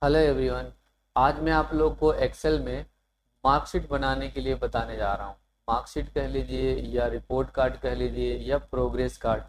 Hello everyone. आज मैं आप लोग को एक्सेल में मार्कशीट बनाने के लिए बताने जा रहा हूँ। मार्कशीट कह लीजिए या रिपोर्ट कार्ड कह लीजिए या प्रोग्रेस कार्ड।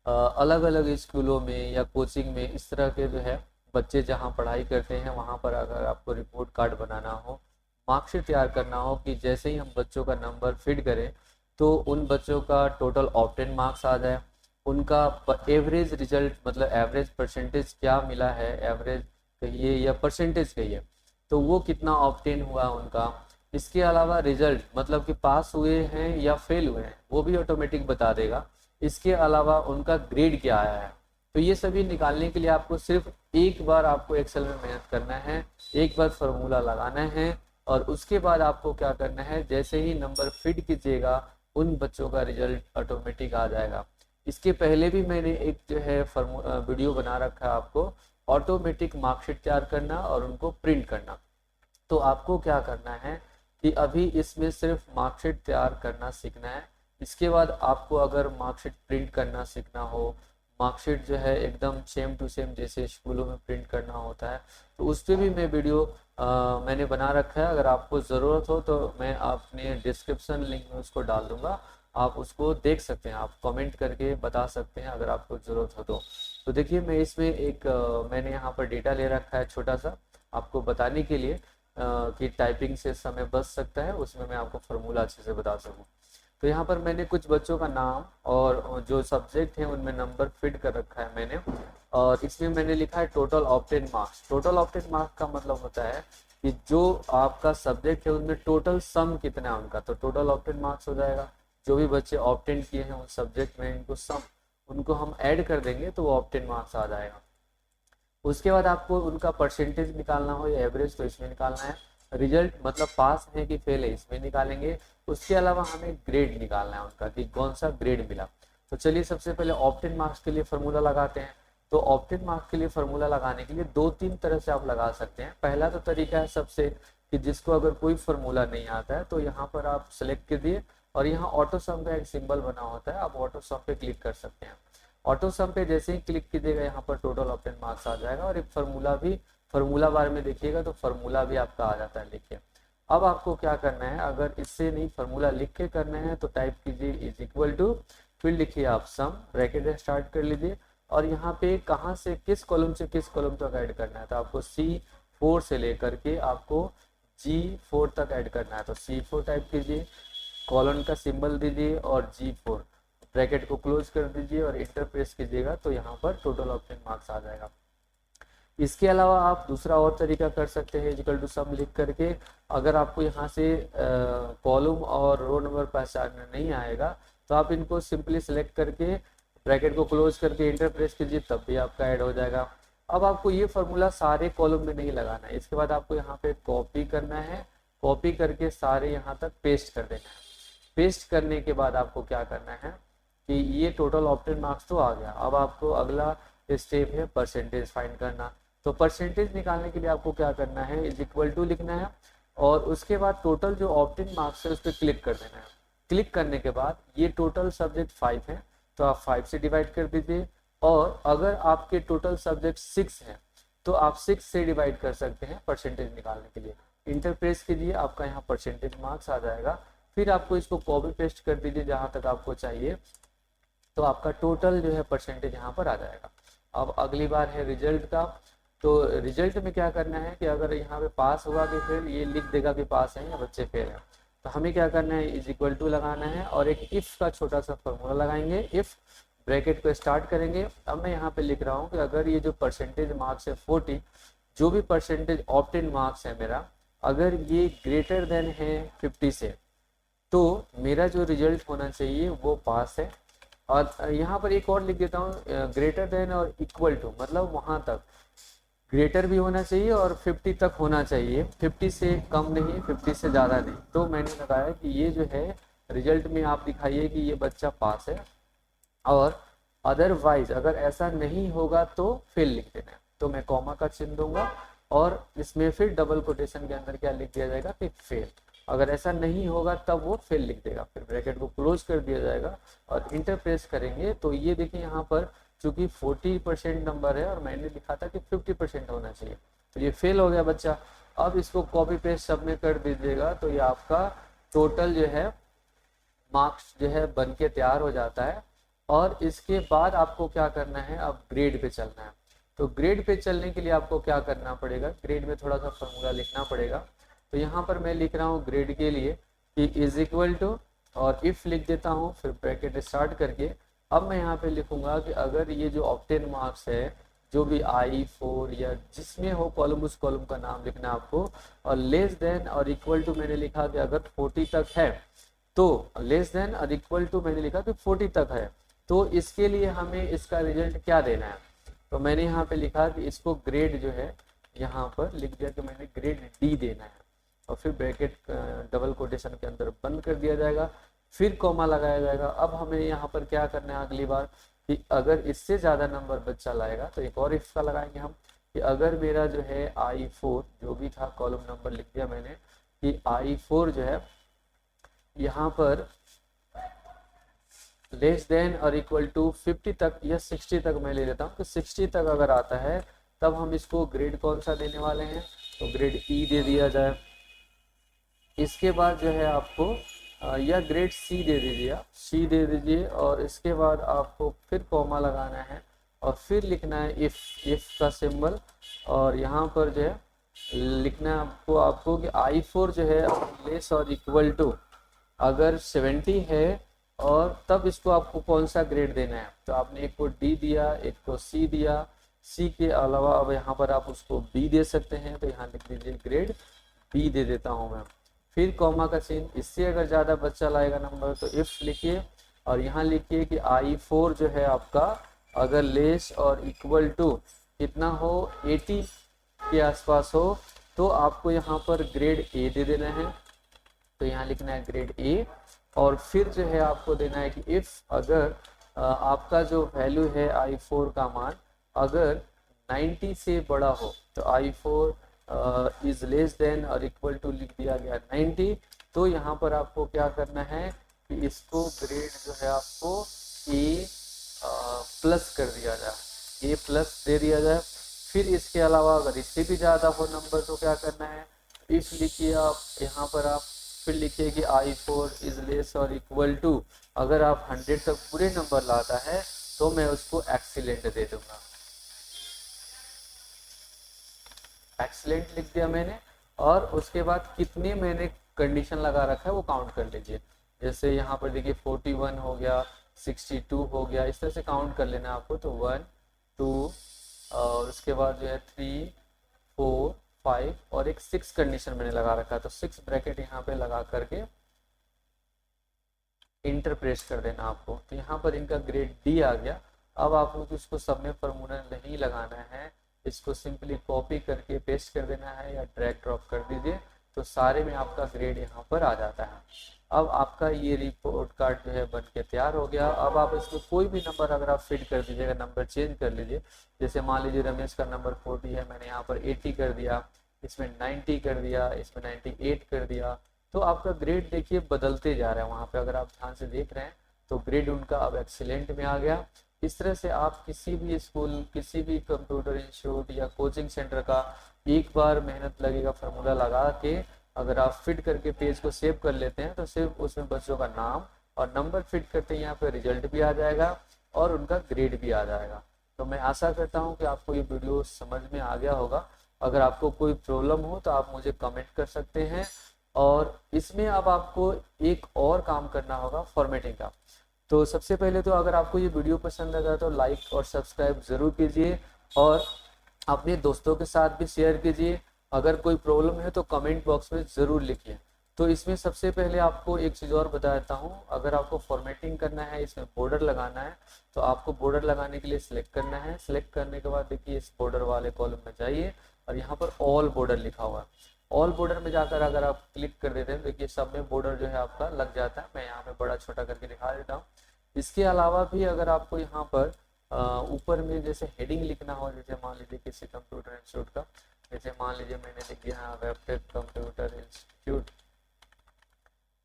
अलग अलग स्कूलों में या कोचिंग में इस तरह के जो है बच्चे जहाँ पढ़ाई करते हैं वहाँ पर अगर आपको रिपोर्ट कार्ड बनाना हो, मार्कशीट तैयार करना हो कि जैसे ही हम बच्चों का नंबर फिट करें तो उन बच्चों का टोटल ऑब्टेन मार्क्स आ जाए, उनका एवरेज रिजल्ट मतलब एवरेज परसेंटेज क्या मिला है, एवरेज कहिए या परसेंटेज कहिए, तो वो कितना ऑब्टेन हुआ उनका। इसके अलावा रिजल्ट मतलब कि पास हुए हैं या फेल हुए हैं वो भी ऑटोमेटिक बता देगा। इसके अलावा उनका ग्रेड क्या आया है। तो ये सभी निकालने के लिए आपको सिर्फ एक बार आपको एक्सेल में मेहनत करना है, एक बार फॉर्मूला लगाना है और उसके बाद आपको क्या करना है, जैसे ही नंबर फिट कीजिएगा उन बच्चों का रिजल्ट ऑटोमेटिक आ जाएगा। इसके पहले भी मैंने एक जो है वीडियो बना रखा है आपको, ऑटोमेटिक मार्कशीट तैयार करना और उनको प्रिंट करना। तो आपको क्या करना है कि अभी इसमें सिर्फ मार्कशीट तैयार करना सीखना है। इसके बाद आपको अगर मार्कशीट प्रिंट करना सीखना हो, मार्कशीट जो है एकदम सेम टू सेम जैसे स्कूलों में प्रिंट करना होता है, तो उस पर भी मैं वीडियो मैंने बना रखा है। अगर आपको ज़रूरत हो तो मैं अपने डिस्क्रिप्शन लिंक में उसको डाल दूंगा, आप उसको देख सकते हैं, आप कमेंट करके बता सकते हैं अगर आपको ज़रूरत हो तो देखिए मैं इसमें एक मैंने यहाँ पर डेटा ले रखा है छोटा सा आपको बताने के लिए कि टाइपिंग से समय बच सकता है, उसमें मैं आपको फार्मूला अच्छे से बता सकूँ। तो यहाँ पर मैंने कुछ बच्चों का नाम और जो सब्जेक्ट हैं उनमें नंबर फिट कर रखा है मैंने, और इसमें मैंने लिखा है total obtain marks. Total obtain marks का मतलब होता है कि जो आपका सब्जेक्ट है उनमें टोटल सम कितना है उनका, तो टोटल ऑब्टेन मार्क्स हो जाएगा। जो भी बच्चे ऑब्टेन किए हैं उस सब्जेक्ट में इनको सम उनको हम ऐड कर देंगे तो वो ऑब्टेन मार्क्स आ जाएगा। उसके बाद आपको उनका परसेंटेज निकालना हो या एवरेज तो इसमें निकालना है। रिजल्ट मतलब पास है कि फेल है इसमें निकालेंगे। उसके अलावा हमें ग्रेड निकालना है उनका कि कौन सा ग्रेड मिला। तो चलिए सबसे पहले ऑप्टेन मार्क्स के लिए फॉर्मूला लगाते हैं। तो ऑप्टेन मार्क्स के लिए फॉर्मूला लगाने के लिए दो तीन तरह से आप लगा सकते हैं। पहला तो तरीका है सबसे कि जिसको अगर कोई फॉर्मूला नहीं आता है तो यहाँ पर आप सेलेक्ट कीजिए और यहाँ ऑटो सम का एक सिंबल बना होता है, आप ऑटो सम पे क्लिक कर सकते हैं। ऑटो सम पे जैसे ही क्लिक कीजिएगा यहाँ पर टोटल ऑप्टेन मार्क्स आ जाएगा और एक फार्मूला भी, फार्मूला बार में देखिएगा तो फार्मूला भी आपका आ जाता है लिखिए। अब आपको क्या करना है, अगर इससे नहीं फार्मूला लिख के करना है तो टाइप कीजिए इज इक्वल टू, फिर लिखिए आप सम, ब्रैकेट स्टार्ट कर लीजिए और यहाँ पे कहाँ से किस कॉलम से किस कॉलम तक ऐड करना है, तो आपको C4 से लेकर के आपको G4 तक ऐड करना है। तो C4 टाइप कीजिए, कॉलन का सिंबल दीजिए और G4, ब्रैकेट को क्लोज कर दीजिए और इंटर प्रेस कीजिएगा तो यहाँ पर टोटल ऑप्टेन मार्क्स आ जाएगा। इसके अलावा आप दूसरा और तरीका कर सकते हैं इक्वल टू सम लिख करके। अगर आपको यहाँ से कॉलम और रो नंबर पहचानना नहीं आएगा तो आप इनको सिंपली सेलेक्ट करके ब्रैकेट को क्लोज करके इंटर प्रेस कीजिए तब भी आपका ऐड हो जाएगा। अब आपको ये फॉर्मूला सारे कॉलम में नहीं लगाना है, इसके बाद आपको यहाँ पे कॉपी करना है, कॉपी करके सारे यहाँ तक पेस्ट कर देना है। पेस्ट करने के बाद आपको क्या करना है कि ये टोटल ऑप्टेन मार्क्स तो आ गया। अब आपको अगला स्टेप है परसेंटेज फाइंड करना। तो परसेंटेज निकालने के लिए आपको क्या करना है, इज इक्वल टू लिखना है और उसके बाद टोटल जो ऑप्टेन मार्क्स है उस पर क्लिक कर देना है। क्लिक करने के बाद ये टोटल सब्जेक्ट 5 है तो आप 5 से डिवाइड कर दीजिए, और अगर आपके टोटल सब्जेक्ट 6 है तो आप 6 से डिवाइड कर सकते हैं परसेंटेज निकालने के लिए। इंटर प्रेस कीजिए, आपका यहाँ परसेंटेज मार्क्स आ जाएगा। फिर आपको इसको कॉपी पेस्ट कर दीजिए जहाँ तक आपको चाहिए, तो आपका टोटल जो है परसेंटेज यहाँ पर आ जाएगा। अब अगली बार है रिजल्ट का। तो रिजल्ट में क्या करना है कि अगर यहाँ पे पास हुआ कि फिर ये लिख देगा कि पास है या बच्चे फेल हैं, तो हमें क्या करना है, इज इक्वल टू लगाना है और एक इफ का छोटा सा फॉर्मूला लगाएंगे। इफ ब्रैकेट को स्टार्ट करेंगे। अब मैं यहाँ पे लिख रहा हूँ कि अगर ये जो परसेंटेज मार्क्स है 40, जो भी परसेंटेज ऑप्टेन मार्क्स है मेरा, अगर ये ग्रेटर देन है 50 से तो मेरा जो रिजल्ट होना चाहिए वो पास है। और यहाँ पर एक और लिख देता हूँ, ग्रेटर देन और इक्वल टू मतलब वहां तक ग्रेटर भी होना चाहिए और 50 तक होना चाहिए, 50 से कम नहीं 50 से ज़्यादा नहीं। तो मैंने बताया कि ये जो है रिजल्ट में आप दिखाइए कि ये बच्चा पास है, और अदरवाइज अगर ऐसा नहीं होगा तो फेल लिख देना है। तो मैं कॉमा का चिन्ह दूंगा और इसमें फिर डबल कोटेशन के अंदर क्या लिख दिया जाएगा कि फेल। अगर ऐसा नहीं होगा तब वो फेल लिख देगा, फिर ब्रैकेट को क्लोज कर दिया जाएगा और इंटर प्रेस करेंगे तो ये देखिए यहाँ पर चूंकि 40% नंबर है और मैंने लिखा था कि 50% होना चाहिए, तो ये फेल हो गया बच्चा। अब इसको कॉपी पेस्ट सब में कर दीजिएगा तो ये आपका टोटल जो है मार्क्स जो है बन के तैयार हो जाता है। और इसके बाद आपको क्या करना है, अब ग्रेड पे चलना है। तो ग्रेड पे चलने के लिए आपको क्या करना पड़ेगा, ग्रेड में थोड़ा सा फॉर्मूला लिखना पड़ेगा। तो यहाँ पर मैं लिख रहा हूँ ग्रेड के लिए कि इज इक्वल टू, और इफ लिख देता हूँ, फिर ब्रैकेट स्टार्ट करके अब मैं यहाँ पे लिखूंगा कि अगर ये जो ऑब्टेन मार्क्स है जो भी I4 या जिसमें हो कॉलम, उस कॉलम का नाम लिखना है आपको, और लेस देन और इक्वल टू मैंने लिखा कि अगर 40 तक है, तो लेस देन और इक्वल टू मैंने लिखा कि 40 तक है, तो इसके लिए हमें इसका रिजल्ट क्या देना है। तो मैंने यहाँ पे लिखा कि इसको ग्रेड जो है यहाँ पर लिख दिया कि मैंने ग्रेड डी देना है, और फिर ब्रैकेट डबल कोटेशन के अंदर बंद कर दिया जाएगा, फिर कॉमा लगाया जाएगा। अब हमें यहाँ पर क्या करना है अगली बार कि अगर इससे ज़्यादा नंबर बच्चा लाएगा तो एक और इफ का लगाएंगे हम कि अगर मेरा जो है I4 जो भी था, कॉलम नंबर लिख दिया मैंने कि I4 जो है यहाँ पर लेस देन और इक्वल टू 50 तक या 60 तक मैं ले लेता हूँ, तो 60 तक अगर आता है तब हम इसको ग्रेड कौन सा देने वाले हैं, तो ग्रेड ई दे दिया जाए। इसके बाद जो है आपको या ग्रेड सी दे दीजिए, आप सी दे दीजिए, और इसके बाद आपको फिर कॉमा लगाना है और फिर लिखना है इफ का सिंबल, और यहाँ पर जो है लिखना है आपको कि I4 जो है लेस और इक्वल टू अगर 70 है, और तब इसको आपको कौन सा ग्रेड देना है। तो आपने एक को डी दिया, एक को सी दिया, सी के अलावा अब यहाँ पर आप उसको बी दे सकते हैं, तो यहाँ लिख दीजिए ग्रेड बी दे देता हूँ मैं। फिर कॉमा का चिन्ह, इससे अगर ज़्यादा बच्चा लाएगा नंबर तो इफ लिखिए, और यहाँ लिखिए कि I4 जो है आपका अगर लेस और इक्वल टू कितना हो, 80 के आसपास हो, तो आपको यहाँ पर ग्रेड ए दे देना है। तो यहाँ लिखना है ग्रेड ए, और फिर जो है आपको देना है कि इफ अगर आपका जो वैल्यू है I4 का मान अगर 90 से बड़ा हो, तो I4 इज लेस देन और इक्वल टू लिख दिया गया 90, तो यहाँ पर आपको क्या करना है कि इसको ग्रेड जो है आपको ए प्लस कर दिया जाए, ए प्लस दे दिया जाए। फिर इसके अलावा अगर इससे भी ज़्यादा हो नंबर तो क्या करना है, इफ लिखिए आप यहाँ पर, आप फिर लिखिए कि I4 इज लेस और इक्वल टू अगर आप 100 तक पूरे नंबर लाता है तो मैं उसको एक्सीलेंट दे दूंगा। एक्सीलेंट लिख दिया मैंने, और उसके बाद कितने मैंने कंडीशन लगा रखा है वो काउंट कर लीजिए। जैसे यहाँ पर देखिए 41 हो गया, 62 हो गया, इस तरह से काउंट कर लेना आपको। तो 1 2 और उसके बाद जो है 3 4 5 और एक 6 कंडीशन मैंने लगा रखा है, तो 6 ब्रैकेट यहाँ पे लगा करके इंटर प्रेस कर देना आपको। तो यहाँ पर इनका ग्रेड डी आ गया। अब आप लोग इसको सब में फॉर्मूला नहीं लगाना है, इसको सिंपली कॉपी करके पेस्ट कर देना है या ड्रैग ड्रॉप कर दीजिए, तो सारे में आपका ग्रेड यहाँ पर आ जाता है। अब आपका ये रिपोर्ट कार्ड जो है बन के तैयार हो गया। अब आप इसमें कोई भी नंबर अगर आप फिट कर दीजिएगा, नंबर चेंज कर लीजिए। जैसे मान लीजिए रमेश का नंबर 40 है, मैंने यहाँ पर 80 कर दिया, इसमें 90 कर दिया, इसमें 98 कर दिया, तो आपका ग्रेड देखिए बदलते जा रहा है वहाँ पे। अगर आप ध्यान से देख रहे हैं तो ग्रेड उनका अब एक्सीलेंट में आ गया। इस तरह से आप किसी भी स्कूल, किसी भी कंप्यूटर इंस्टीट्यूट या कोचिंग सेंटर का एक बार मेहनत लगेगा फार्मूला लगा के अगर आप फिट करके पेज को सेव कर लेते हैं तो सिर्फ उसमें बच्चों का नाम और नंबर फिट करते हैं, यहाँ पे रिजल्ट भी आ जाएगा और उनका ग्रेड भी आ जाएगा। तो मैं आशा करता हूँ कि आपको ये वीडियो समझ में आ गया होगा। अगर आपको कोई प्रॉब्लम हो तो आप मुझे कमेंट कर सकते हैं। और इसमें अब आपको एक और काम करना होगा फॉर्मेटिंग का। तो सबसे पहले तो अगर आपको ये वीडियो पसंद आता है तो लाइक और सब्सक्राइब ज़रूर कीजिए और अपने दोस्तों के साथ भी शेयर कीजिए। अगर कोई प्रॉब्लम है तो कमेंट बॉक्स में ज़रूर लिखिए। तो इसमें सबसे पहले आपको एक चीज़ और बता देता हूँ, अगर आपको फॉर्मेटिंग करना है, इसमें बॉर्डर लगाना है, तो आपको बॉर्डर लगाने के लिए सिलेक्ट करना है। सिलेक्ट करने के बाद देखिए इस बॉर्डर वाले कॉलम में जाइए और यहाँ पर ऑल बॉर्डर लिखा हुआ है। ऑल बॉर्डर में जाकर अगर आप क्लिक कर देते हैं देखिए सब में बॉर्डर जो है आपका लग जाता है। मैं यहाँ पे बड़ा छोटा करके दिखा देता हूँ। इसके अलावा भी अगर आपको यहाँ पर ऊपर में जैसे हेडिंग लिखना हो, जैसे मान लीजिए किसी कंप्यूटर इंस्टीट्यूट का, जैसे मान लीजिए मैंने लिख दिया वेबटेक कंप्यूटर इंस्टीट्यूट,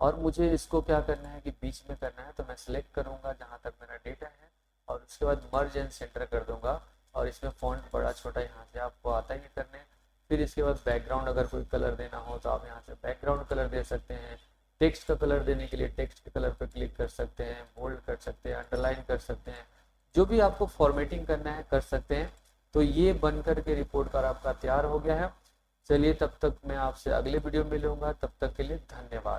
और मुझे इसको क्या करना है कि बीच में करना है, तो मैं सिलेक्ट करूंगा जहां तक मेरा डेटा है और उसके बाद मर्ज एंड सेंटर कर दूंगा। और इसमें फॉन्ट बड़ा छोटा यहाँ से आपको आता ही करने, फिर इसके बाद बैकग्राउंड, अगर कोई कलर देना हो तो आप यहाँ से बैकग्राउंड कलर दे सकते हैं। टेक्स्ट का कलर देने के लिए टेक्स्ट के कलर पर क्लिक कर सकते हैं, बोल्ड कर सकते हैं, अंडरलाइन कर सकते हैं, जो भी आपको फॉर्मेटिंग करना है कर सकते हैं। तो ये बन करके रिपोर्ट कार्ड आपका तैयार हो गया है। चलिए तब तक मैं आपसे अगले वीडियो में मिलूंगा, तब तक के लिए धन्यवाद।